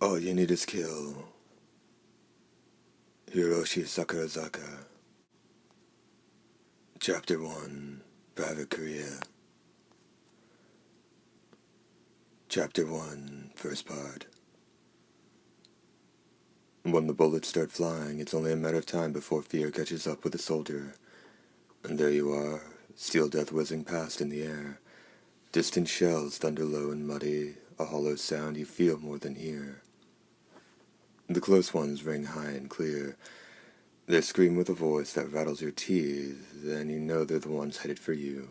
All you need is kill. Hiroshi Sakurazaka. Chapter 1. Private Career. Chapter 1. First part. When the bullets start flying, it's only a matter of time before fear catches up with the soldier. And there you are, steel death whizzing past in the air. Distant shells thunder low and muddy, a hollow sound you feel more than hear. The close ones ring high and clear. They scream with a voice that rattles your teeth, and you know they're the ones headed for you.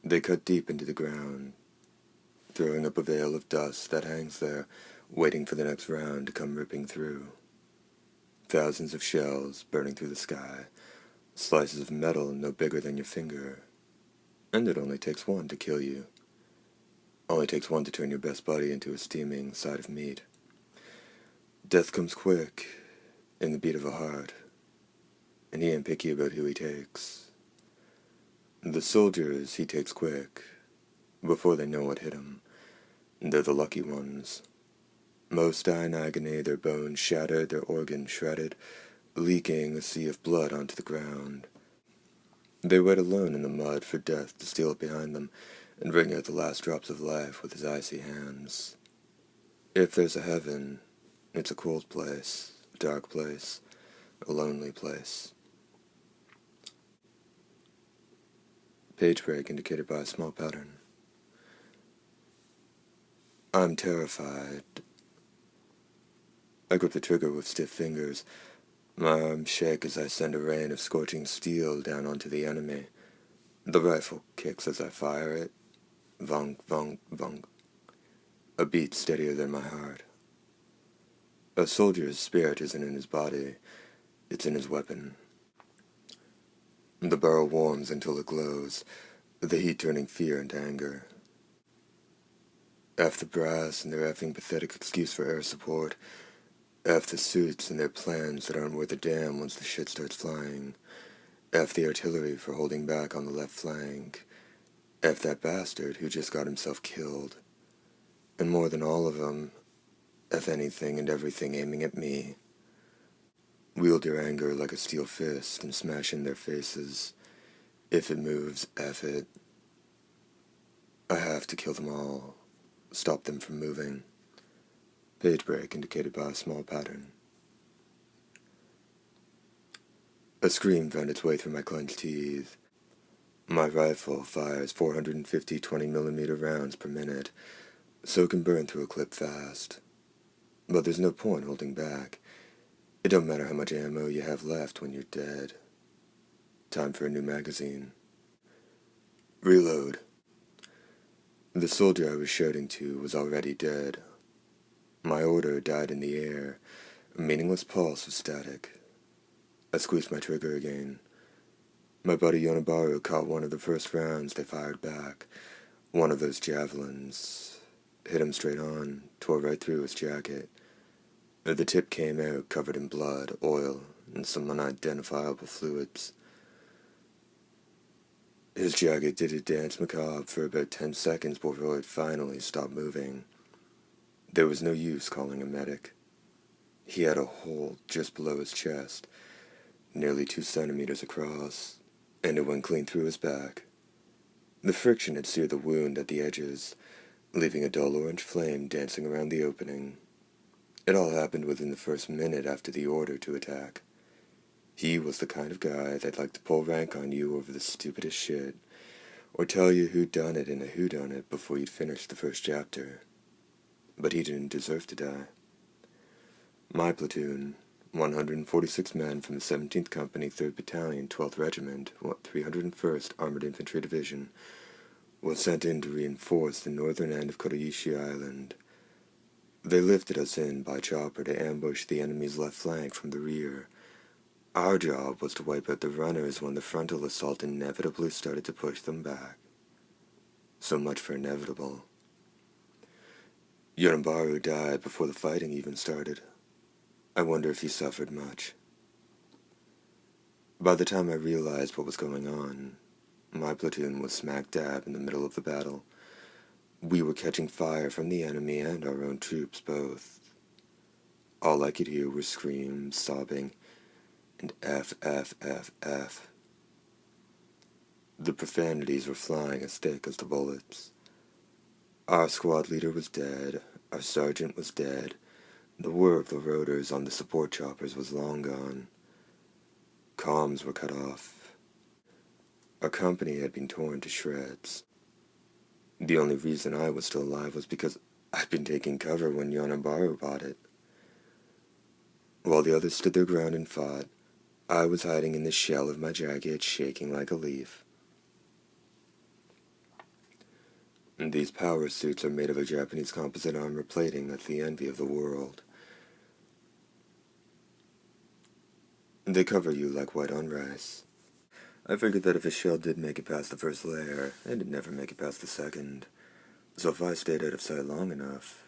They cut deep into the ground, throwing up a veil of dust that hangs there, waiting for the next round to come ripping through. Thousands of shells burning through the sky, slices of metal no bigger than your finger. And it only takes one to kill you. Only takes one to turn your best buddy into a steaming side of meat. Death comes quick, in the beat of a heart, and he ain't picky about who he takes. The soldiers he takes quick, before they know what hit 'em. They're the lucky ones. Most die in agony, their bones shattered, their organs shredded, leaking a sea of blood onto the ground. They wait alone in the mud for death to steal up behind them and bring out the last drops of life with his icy hands. If there's a heaven, it's a cold place, a dark place, a lonely place. Page break indicated by a small pattern. I'm terrified. I grip the trigger with stiff fingers. My arms shake as I send a rain of scorching steel down onto the enemy. The rifle kicks as I fire it. Vunk, vunk, vunk. A beat steadier than my heart. A soldier's spirit isn't in his body, it's in his weapon. The barrel warms until it glows, the heat turning fear into anger. F the brass and their effing pathetic excuse for air support. F the suits and their plans that aren't worth a damn once the shit starts flying. F the artillery for holding back on the left flank. F that bastard who just got himself killed. And more than all of them, F anything and everything aiming at me. Wield your anger like a steel fist and smash in their faces. If it moves, F it. I have to kill them all. Stop them from moving. Page break indicated by a small pattern. A scream found its way through my clenched teeth. My rifle fires 450 20mm rounds per minute, so it can burn through a clip fast. But there's no point holding back. It don't matter how much ammo you have left when you're dead. Time for a new magazine. Reload. The soldier I was shouting to was already dead. My order died in the air, a meaningless pulse of static. I squeezed my trigger again. My buddy Yonabaru caught one of the first rounds they fired back, one of those javelins. Hit him straight on, tore right through his jacket. The tip came out covered in blood, oil, and some unidentifiable fluids. His jacket did a dance macabre for about 10 seconds before it finally stopped moving. There was no use calling a medic. He had a hole just below his chest, nearly 2 centimeters across, and it went clean through his back. The friction had seared the wound at the edges, leaving a dull orange flame dancing around the opening. It all happened within the first minute after the order to attack. He was the kind of guy that'd like to pull rank on you over the stupidest shit, or tell you who done it in a whodunit before you'd finished the first chapter. But he didn't deserve to die. My platoon, 146 men from the 17th Company, 3rd Battalion, 12th Regiment, 301st Armored Infantry Division, was sent in to reinforce the northern end of Kuroishi Island. They lifted us in by chopper to ambush the enemy's left flank from the rear. Our job was to wipe out the runners when the frontal assault inevitably started to push them back. So much for inevitable. Yonabaru died before the fighting even started. I wonder if he suffered much. By the time I realized what was going on, my platoon was smack dab in the middle of the battle. We were catching fire from the enemy and our own troops both. All I could hear were screams, sobbing, and F, F, F, F. The profanities were flying as thick as the bullets. Our squad leader was dead, our sergeant was dead, the whir of the rotors on the support choppers was long gone. Comms were cut off. Our company had been torn to shreds. The only reason I was still alive was because I'd been taking cover when Yonamaru bought it. While the others stood their ground and fought, I was hiding in the shell of my jacket, shaking like a leaf. These power suits are made of a Japanese composite armor plating that's the envy of the world. They cover you like white on rice. I figured that if a shell did make it past the first layer, it'd never make it past the second. So if I stayed out of sight long enough,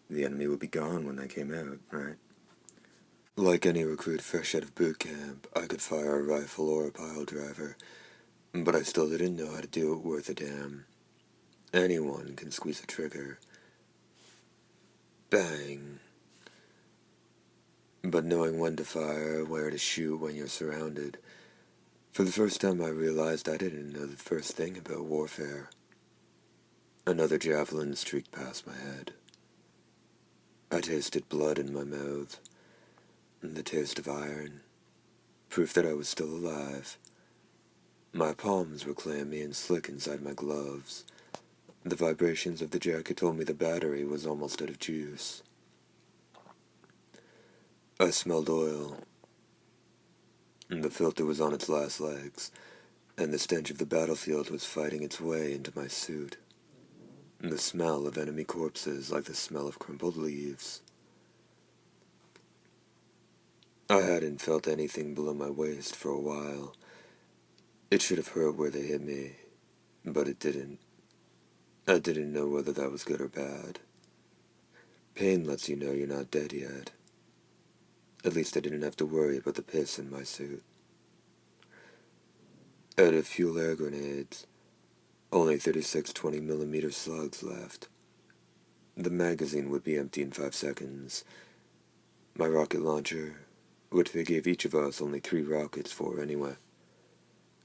the enemy would be gone when I came out, right? Like any recruit fresh out of boot camp, I could fire a rifle or a pile driver, but I still didn't know how to do it worth a damn. Anyone can squeeze a trigger. Bang. But knowing when to fire, where to shoot when you're surrounded, for the first time I realized I didn't know the first thing about warfare. Another javelin streaked past my head. I tasted blood in my mouth, and the taste of iron, proof that I was still alive. My palms were clammy and slick inside my gloves. The vibrations of the jacket told me the battery was almost out of juice. I smelled oil. The filter was on its last legs, and the stench of the battlefield was fighting its way into my suit. The smell of enemy corpses like the smell of crumpled leaves. I hadn't felt anything below my waist for a while. It should have hurt where they hit me, but it didn't. I didn't know whether that was good or bad. Pain lets you know you're not dead yet. At least I didn't have to worry about the piss in my suit. Out of fuel air grenades, only 36 20mm slugs left. The magazine would be empty in 5 seconds. My rocket launcher, which they gave each of us only 3 rockets for anyway,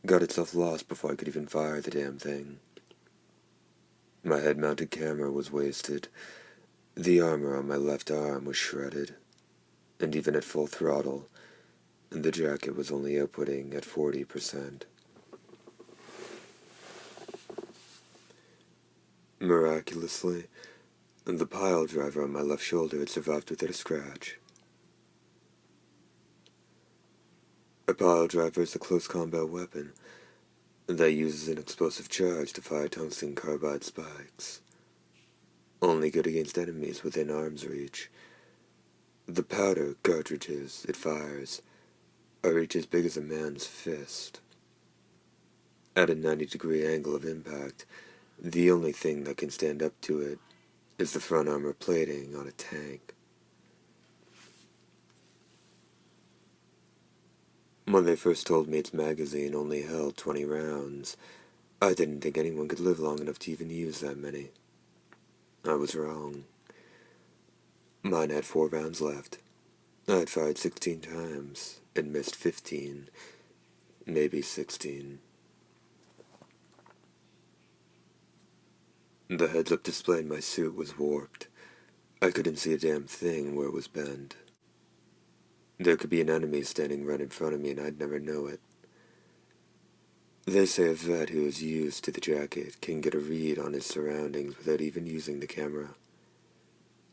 got itself lost before I could even fire the damn thing. My head-mounted camera was wasted. The armor on my left arm was shredded. And even at full throttle, the jacket was only outputting at 40%. Miraculously, the pile driver on my left shoulder had survived without a scratch. A pile driver is a close combat weapon that uses an explosive charge to fire tungsten carbide spikes. Only good against enemies within arm's reach. The powder cartridges it fires are each as big as a man's fist. At a 90-degree angle of impact, the only thing that can stand up to it is the front armor plating on a tank. When they first told me its magazine only held 20 rounds, I didn't think anyone could live long enough to even use that many. I was wrong. Mine had 4 rounds left. I had fired 16 times and missed 15, maybe 16. The heads-up display in my suit was warped. I couldn't see a damn thing where it was bent. There could be an enemy standing right in front of me and I'd never know it. They say a vet who is used to the jacket can get a read on his surroundings without even using the camera.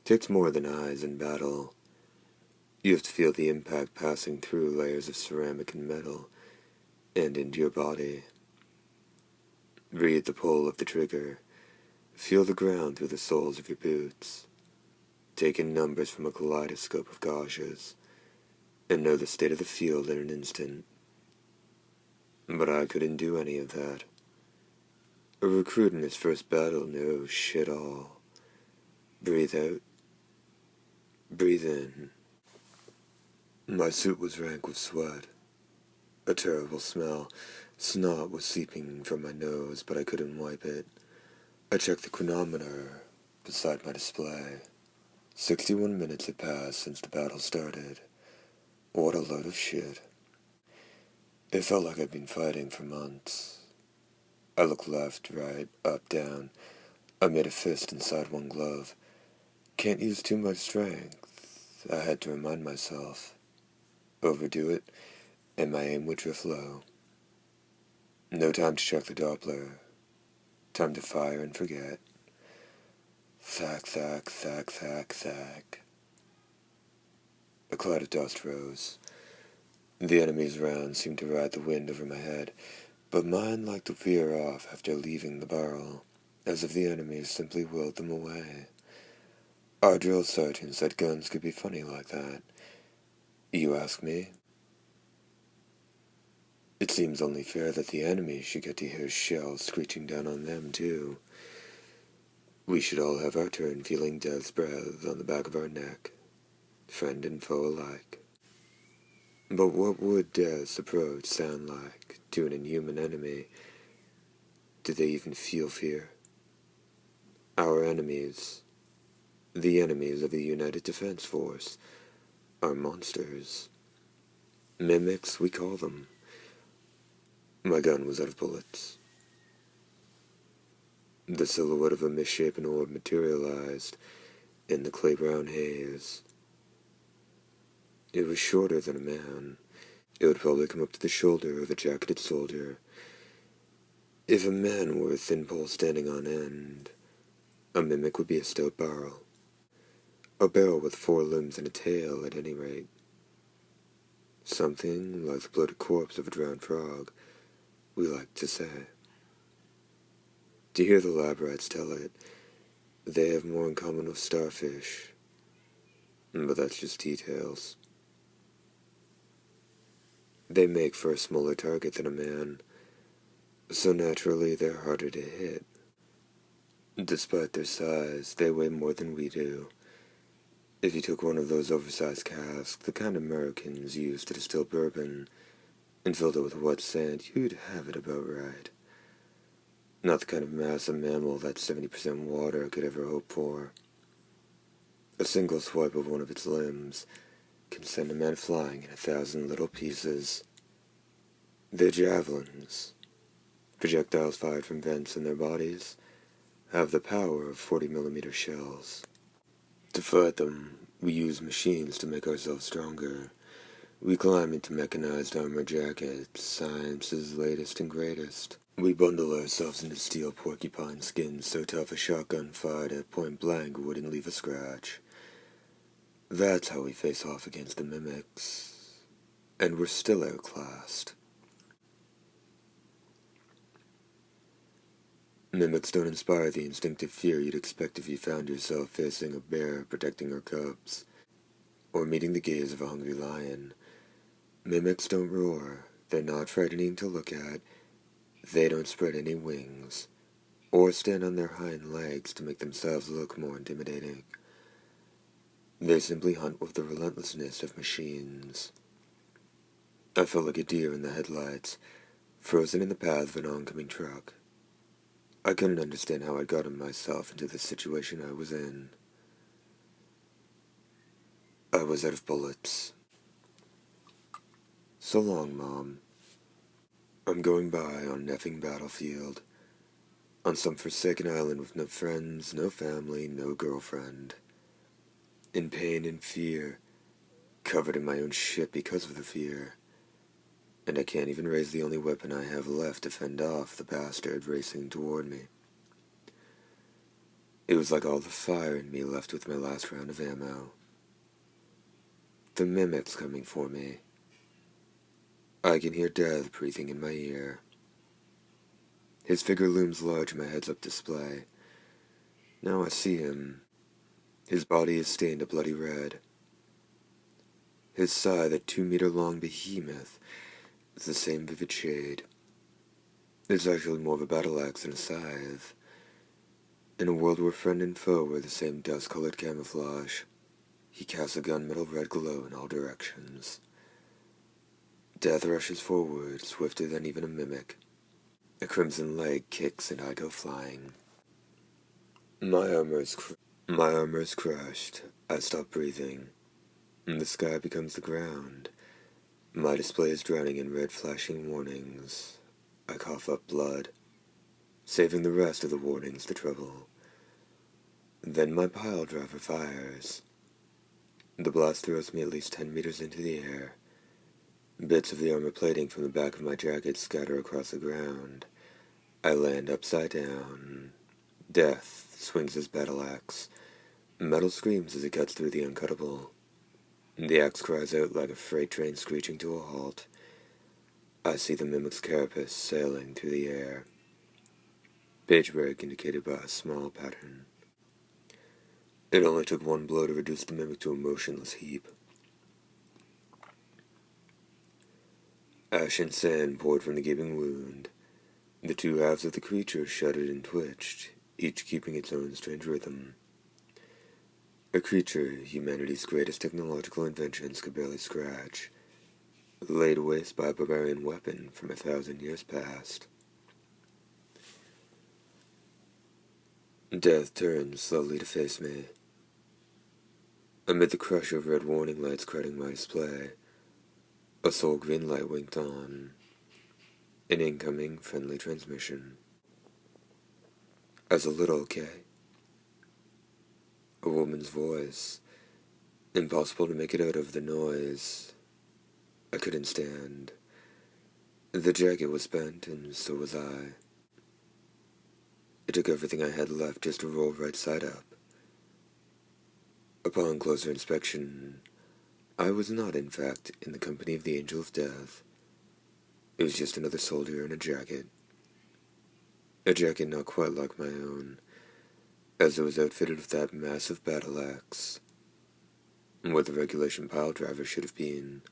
Takes more than eyes in battle. You have to feel the impact passing through layers of ceramic and metal, and into your body. Read the pull of the trigger. Feel the ground through the soles of your boots. Take in numbers from a kaleidoscope of gauges, and know the state of the field in an instant. But I couldn't do any of that. A recruit in his first battle knows shit all. Breathe out. Breathe in. My suit was rank with sweat. A terrible smell. Snot was seeping from my nose, but I couldn't wipe it. I checked the chronometer beside my display. 61 minutes had passed since the battle started. What a load of shit. It felt like I'd been fighting for months. I looked left, right, up, down. I made a fist inside one glove. Can't use too much strength, I had to remind myself. Overdo it, and my aim would drift low. No time to check the Doppler. Time to fire and forget. Thack, thack, thack, thack, thack. A cloud of dust rose. The enemy's rounds seemed to ride the wind over my head, but mine liked to veer off after leaving the barrel, as if the enemies simply willed them away. Our drill sergeant said guns could be funny like that. You ask me? It seems only fair that the enemy should get to hear shells screeching down on them, too. We should all have our turn feeling death's breath on the back of our neck, friend and foe alike. But what would death's approach sound like to an inhuman enemy? Did they even feel fear? Our enemies, the enemies of the United Defense Force, are monsters. Mimics, we call them. My gun was out of bullets. The silhouette of a misshapen orb materialized in the clay-brown haze. It was shorter than a man. It would probably come up to the shoulder of a jacketed soldier. If a man were a thin pole standing on end, a mimic would be a stout barrel. A barrel with 4 limbs and a tail, at any rate. Something like the bloated corpse of a drowned frog, we like to say. To hear the lab rats tell it, they have more in common with starfish. But that's just details. They make for a smaller target than a man, so naturally they're harder to hit. Despite their size, they weigh more than we do. If you took one of those oversized casks, the kind Americans use to distill bourbon, and filled it with wet sand, you'd have it about right. Not the kind of massive mammal that 70% water could ever hope for. A single swipe of one of its limbs can send a man flying in 1,000 little pieces. Their javelins, projectiles fired from vents in their bodies, have the power of 40mm shells. To fight them, we use machines to make ourselves stronger. We climb into mechanized armor jackets, science's latest and greatest. We bundle ourselves into steel porcupine skins so tough a shotgun fired at point blank wouldn't leave a scratch. That's how we face off against the mimics. And we're still outclassed. Mimics don't inspire the instinctive fear you'd expect if you found yourself facing a bear protecting her cubs, or meeting the gaze of a hungry lion. Mimics don't roar, they're not frightening to look at, they don't spread any wings, or stand on their hind legs to make themselves look more intimidating. They simply hunt with the relentlessness of machines. I felt like a deer in the headlights, frozen in the path of an oncoming truck. I couldn't understand how I'd gotten myself into the situation I was in. I was out of bullets. So long, Mom. I'm going by on an effing battlefield, on some forsaken island with no friends, no family, no girlfriend. In pain and fear, covered in my own shit because of the fear. And I can't even raise the only weapon I have left to fend off the bastard racing toward me. It was like all the fire in me left with my last round of ammo. The mimic's coming for me. I can hear death breathing in my ear. His figure looms large in my heads-up display. Now I see him. His body is stained a bloody red. His scythe, that 2-meter-long behemoth, is the same vivid shade. It's actually more of a battle axe than a scythe. In a world where friend and foe wear the same dust-colored camouflage, he casts a gunmetal red glow in all directions. Death rushes forward, swifter than even a mimic. A crimson leg kicks and I go flying. My armor is crushed. I stop breathing. The sky becomes the ground. My display is drowning in red flashing warnings. I cough up blood, saving the rest of the warnings to trouble. Then my pile driver fires. The blast throws me at least 10 meters into the air. Bits of the armor plating from the back of my jacket scatter across the ground. I land upside down. Death swings his battle axe. Metal screams as it cuts through the uncuttable. The axe cries out like a freight train screeching to a halt. I see the mimic's carapace sailing through the air. Page break indicated by a small pattern. It only took one blow to reduce the mimic to a motionless heap. Ash and sand poured from the gaping wound. The two halves of the creature shuddered and twitched, each keeping its own strange rhythm. A creature humanity's greatest technological inventions could barely scratch, laid waste by a barbarian weapon from 1,000 years past. Death turned slowly to face me. Amid the crush of red warning lights crowding my display, a sole green light winked on. An incoming friendly transmission. As a little okay? A woman's voice. Impossible to make it out of the noise. I couldn't stand. The jacket was spent, and so was I. It took everything I had left just to roll right side up. Upon closer inspection, I was not, in fact, in the company of the Angel of Death. It was just another soldier in a jacket. A jacket not quite like my own, as it was outfitted with that massive battle axe, where the regulation pile driver should have been.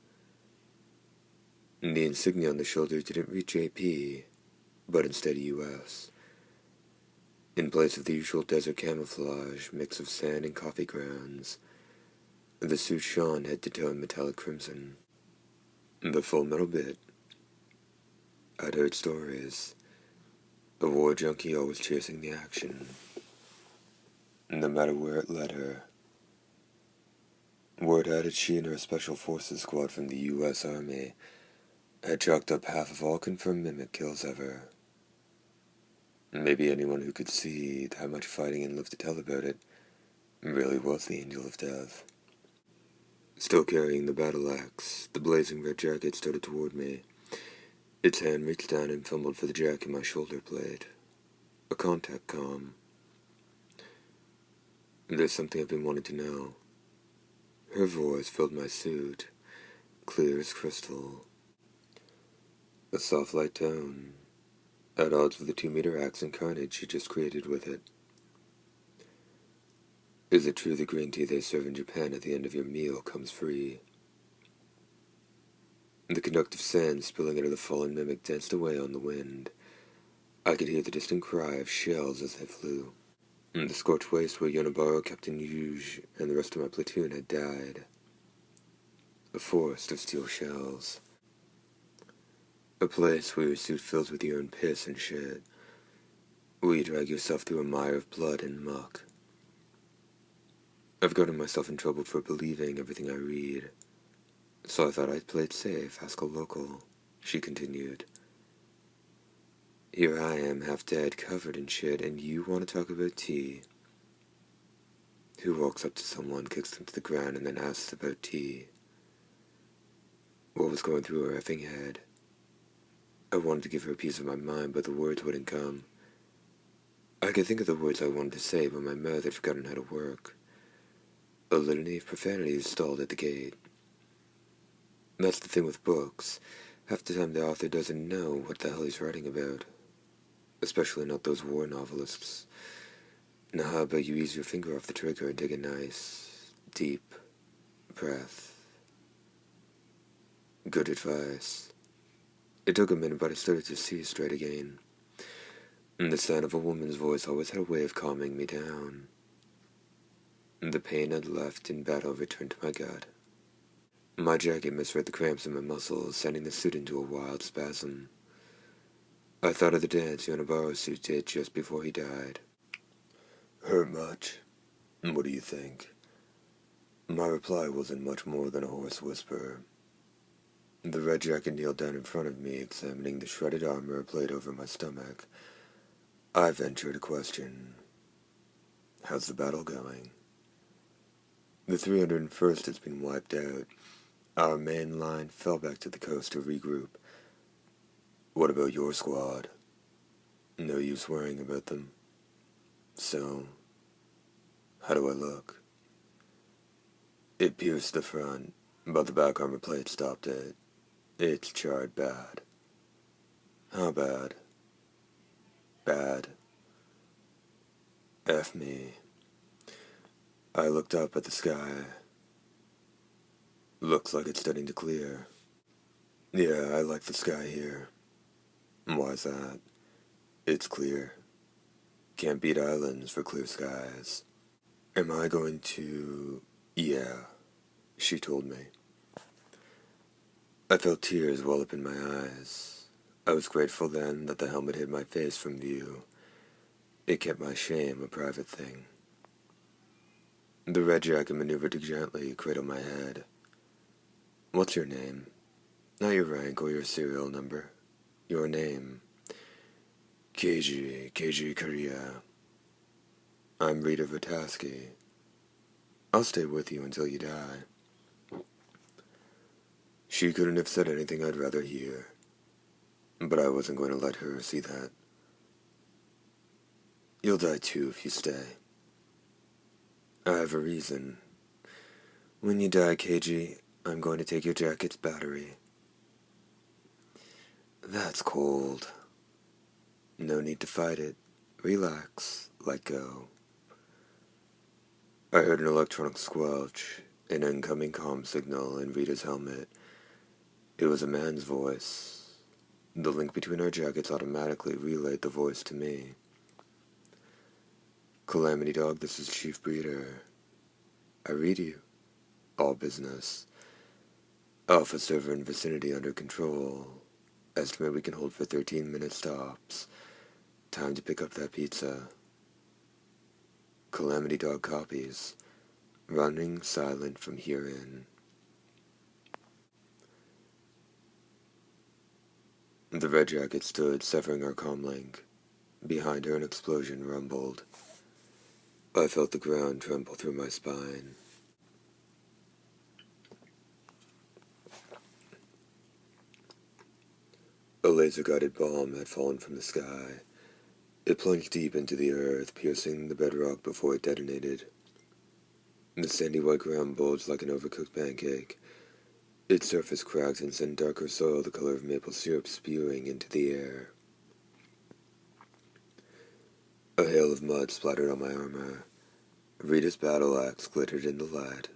The insignia on the shoulder didn't read JP, but instead US. In place of the usual desert camouflage mix of sand and coffee grounds, the suit shone head to toe in metallic crimson. The full metal bit. I'd heard stories. A war junkie always chasing the action, no matter where it led her. Word had it she and her Special Forces squad from the U.S. Army had chalked up half of all confirmed mimic kills ever. Maybe anyone who could see how much fighting and lived to tell about it really was the Angel of Death. Still carrying the battle axe, the blazing red jacket started toward me. Its hand reached down and fumbled for the jack in my shoulder blade. A contact comm. There's something I've been wanting to know. Her voice filled my suit, clear as crystal. A soft light tone, at odds with the 2-meter axe and carnage she just created with it. Is it true the green tea they serve in Japan at the end of your meal comes free? The conductive sand spilling out of the fallen mimic danced away on the wind. I could hear the distant cry of shells as they flew. The scorched waste where Yonabaro, Captain Yuge, and the rest of my platoon had died. A forest of steel shells. A place where your suit fills with your own piss and shit. Where you drag yourself through a mire of blood and muck. I've gotten myself in trouble for believing everything I read. So I thought I'd play it safe, ask a local, she continued. Here I am, half dead, covered in shit, and you want to talk about tea? Who walks up to someone, kicks them to the ground, and then asks about tea? What was going through her effing head? I wanted to give her a piece of my mind, but the words wouldn't come. I could think of the words I wanted to say, but my mouth had forgotten how to work. A litany of profanities stalled at the gate. That's the thing with books. Half the time the author doesn't know what the hell he's writing about. Especially not those war novelists. Now how about you ease your finger off the trigger and take a nice, deep breath? Good advice. It took a minute, but I started to see straight again. And the sound of a woman's voice always had a way of calming me down. The pain I'd left in battle returned to my gut. My jacket misread the cramps in my muscles, sending the suit into a wild spasm. I thought of the dance Yonabaro suit did just before he died. Hurt much? What do you think? My reply wasn't much more than a hoarse whisper. The red jacket kneeled down in front of me, examining the shredded armor played over my stomach. I ventured a question. How's the battle going? The 301st has been wiped out. Our main line fell back to the coast to regroup. What about your squad? No use worrying about them. So, how do I look? It pierced the front, but the back armor plate stopped it. It's charred bad. How bad? Bad. F me. I looked up at the sky. Looks like it's starting to clear. Yeah, I like the sky here. Why's that? It's clear. Can't beat islands for clear skies. Am I going to... Yeah, she told me. I felt tears well up in my eyes. I was grateful then that the helmet hid my face from view. It kept my shame a private thing. The red jacket maneuvered to gently cradle my head. What's your name? Not your rank or your serial number. Your name. Keiji Korea. I'm Rita Vataski. I'll stay with you until you die. She couldn't have said anything I'd rather hear, but I wasn't going to let her see that. You'll die too if you stay. I have a reason. When you die, Keiji, I'm going to take your jacket's battery. That's cold. No need to fight it. Relax. Let go. I heard an electronic squelch, an incoming comm signal in Rita's helmet. It was a man's voice. The link between our jackets automatically relayed the voice to me. Calamity Dog, this is Chief Breeder. I read you. All business. Alpha server in vicinity under control. Estimate we can hold for 13-minute stops. Time to pick up that pizza. Calamity Dog copies. Running silent from here in. The red jacket stood, severing our comm link. Behind her, an explosion rumbled. I felt the ground tremble through my spine. A laser-guided bomb had fallen from the sky. It plunged deep into the earth, piercing the bedrock before it detonated. The sandy white ground bulged like an overcooked pancake. Its surface cracked and sent darker soil the color of maple syrup spewing into the air. A hail of mud splattered on my armor. Rita's battle axe glittered in the light.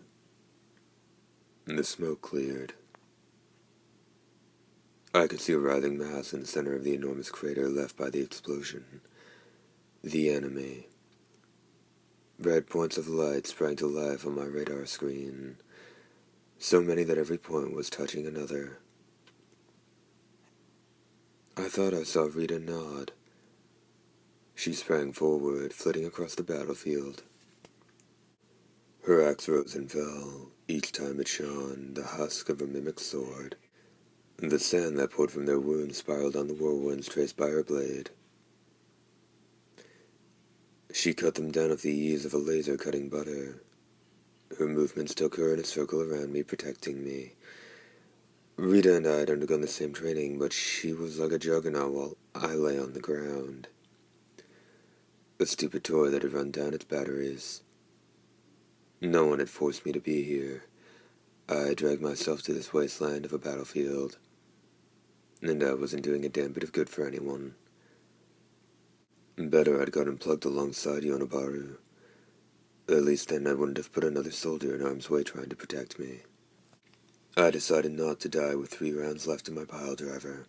The smoke cleared. I could see a writhing mass in the center of the enormous crater left by the explosion. The enemy. Red points of light sprang to life on my radar screen. So many that every point was touching another. I thought I saw Rita nod. She sprang forward, flitting across the battlefield. Her axe rose and fell. Each time it shone, the husk of a mimic sword. The sand that poured from their wounds spiraled on the whirlwinds traced by her blade. She cut them down with the ease of a laser cutting butter. Her movements took her in a circle around me, protecting me. Rita and I had undergone the same training, but she was like a juggernaut while I lay on the ground. A stupid toy that had run down its batteries. No one had forced me to be here. I dragged myself to this wasteland of a battlefield, and I wasn't doing a damn bit of good for anyone. Better I'd gotten plugged alongside Yonobaru. At least then I wouldn't have put another soldier in harm's way trying to protect me. I decided not to die with 3 rounds left in my pile driver.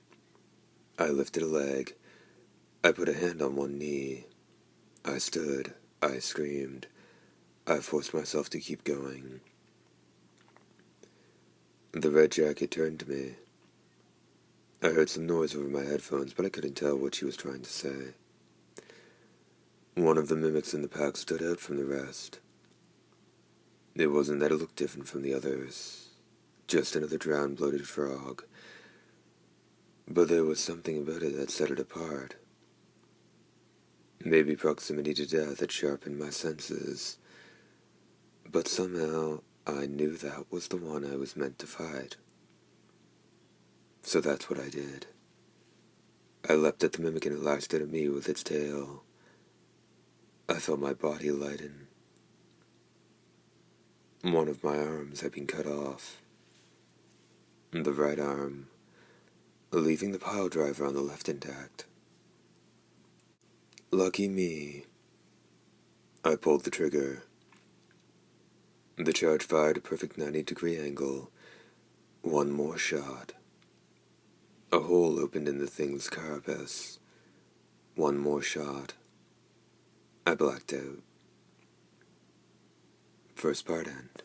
I lifted a leg. I put a hand on one knee. I stood. I screamed. I forced myself to keep going. The red jacket turned to me. I heard some noise over my headphones, but I couldn't tell what she was trying to say. One of the mimics in the pack stood out from the rest. It wasn't that it looked different from the others, just another drowned bloated frog, but there was something about it that set it apart. Maybe proximity to death had sharpened my senses, but somehow I knew that was the one I was meant to fight. So that's what I did. I leapt at the mimic and it lashed out at me with its tail. I felt my body lighten. One of my arms had been cut off. The right arm, leaving the pile driver on the left intact. Lucky me. I pulled the trigger. The charge fired a perfect 90-degree angle. One more shot. A hole opened in the thing's carapace. One more shot. I blacked out. First part end.